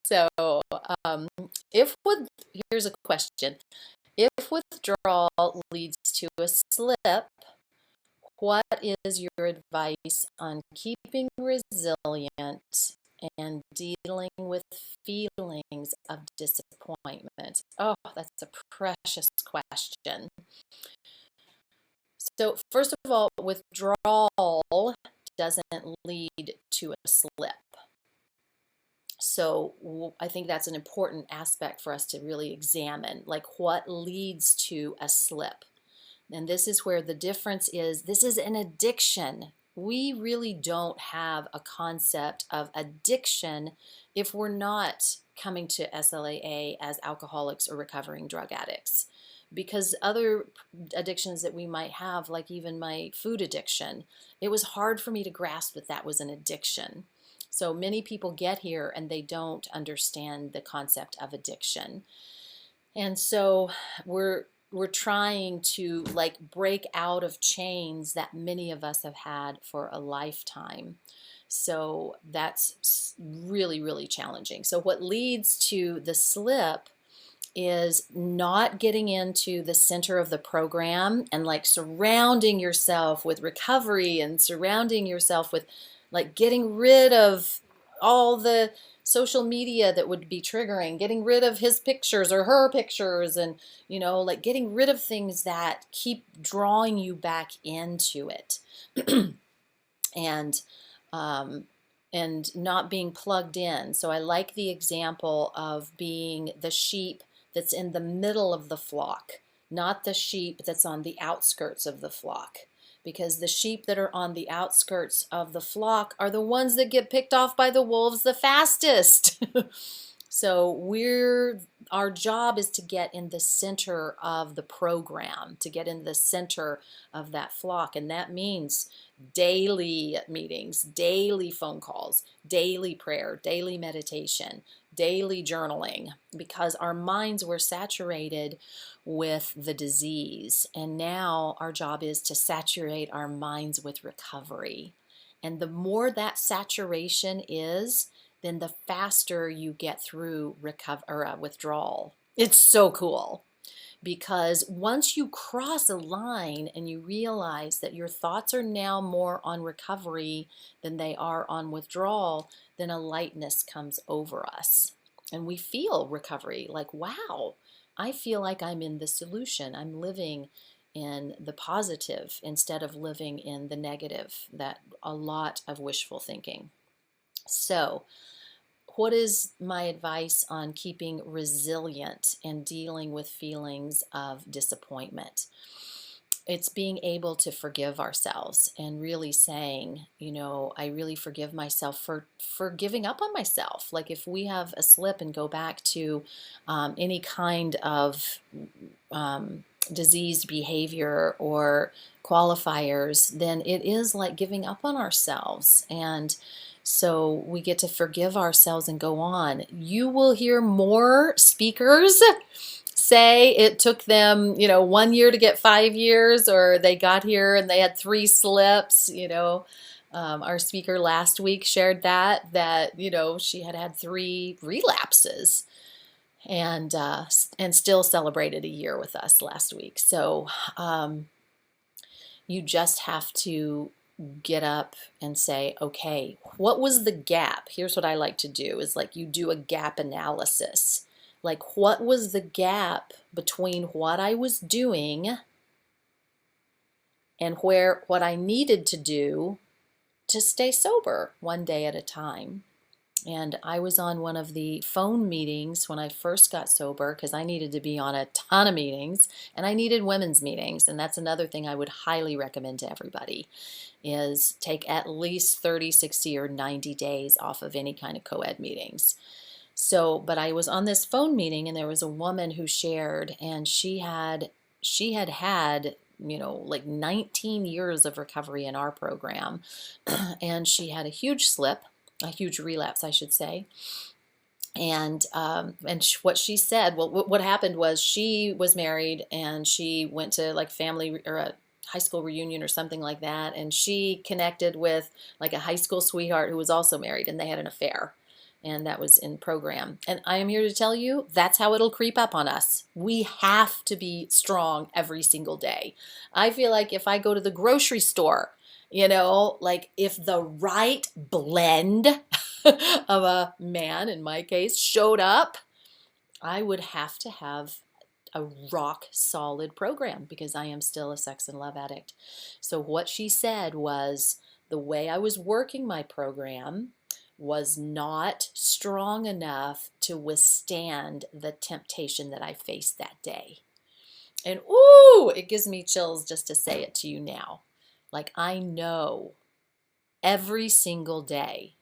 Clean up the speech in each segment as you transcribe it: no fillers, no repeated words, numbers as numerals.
So, um, if with here's a question. If withdrawal leads to a slip, what is your advice on keeping resilient and dealing with feelings of disappointment? Oh, that's a precious question. So, first of all, withdrawal doesn't lead to a slip. So I think that's an important aspect for us to really examine, like what leads to a slip. And this is where the difference is. This is an addiction. We really don't have a concept of addiction if we're not coming to SLAA as alcoholics or recovering drug addicts. Because other addictions that we might have, like even my food addiction, it was hard for me to grasp that that was an addiction. So many people get here and they don't understand the concept of addiction. And so we're trying to like break out of chains that many of us have had for a lifetime. So that's really, really challenging. So what leads to the slip is not getting into the center of the program and like surrounding yourself with recovery and surrounding yourself with like getting rid of all the social media that would be triggering, getting rid of his pictures or her pictures, and like getting rid of things that keep drawing you back into it. and and not being plugged in. So I like the example of being the sheep that's in the middle of the flock, not the sheep that's on the outskirts of the flock. Because the sheep that are on the outskirts of the flock are the ones that get picked off by the wolves the fastest. So our job is to get in the center of the program, to get in the center of that flock. And that means daily meetings, daily phone calls, daily prayer, daily meditation, daily journaling, because our minds were saturated with the disease. And now our job is to saturate our minds with recovery. And the more that saturation is, then the faster you get through withdrawal. It's so cool. Because once you cross a line and you realize that your thoughts are now more on recovery than they are on withdrawal, then a lightness comes over us. And we feel recovery, like, wow, I feel like I'm in the solution. I'm living in the positive instead of living in the negative, that a lot of wishful thinking. So, what is my advice on keeping resilient and dealing with feelings of disappointment? It's being able to forgive ourselves and really saying, I really forgive myself for giving up on myself. Like if we have a slip and go back to any kind of diseased behavior or qualifiers, then it is like giving up on ourselves. And so we get to forgive ourselves and go on. You will hear more speakers say it took them, 1 year to get 5 years, or they got here and they had 3 slips. Our speaker last week shared that she had had 3 relapses and still celebrated a year with us last week. So you just have to get up and say, okay, what was the gap? Here's what I like to do is like you do a gap analysis. Like what was the gap between what I was doing and what I needed to do to stay sober one day at a time? And I was on one of the phone meetings when I first got sober because I needed to be on a ton of meetings and I needed women's meetings. And that's another thing I would highly recommend to everybody is take at least 30, 60, or 90 days off of any kind of co-ed meetings. So, but I was on this phone meeting and there was a woman who shared, and she had like 19 years of recovery in our program. And she had a huge slip, a huge relapse, I should say. And what she said, well, what happened was she was married and she went to like family or a high school reunion or something like that, and she connected with like a high school sweetheart who was also married, and they had an affair. and that was in program. And I am here to tell you that's how it'll creep up on us. We have to be strong every single day. I feel like if I go to the grocery store, like if the right blend of a man, in my case, showed up, I would have to have a rock solid program because I am still a sex and love addict. So what she said was the way I was working my program was not strong enough to withstand the temptation that I faced that day. And ooh, it gives me chills just to say it to you now. Like I know every single day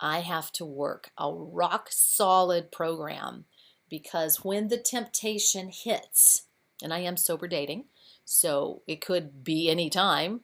I have to work a rock solid program because when the temptation hits, and I am sober dating, so it could be any time,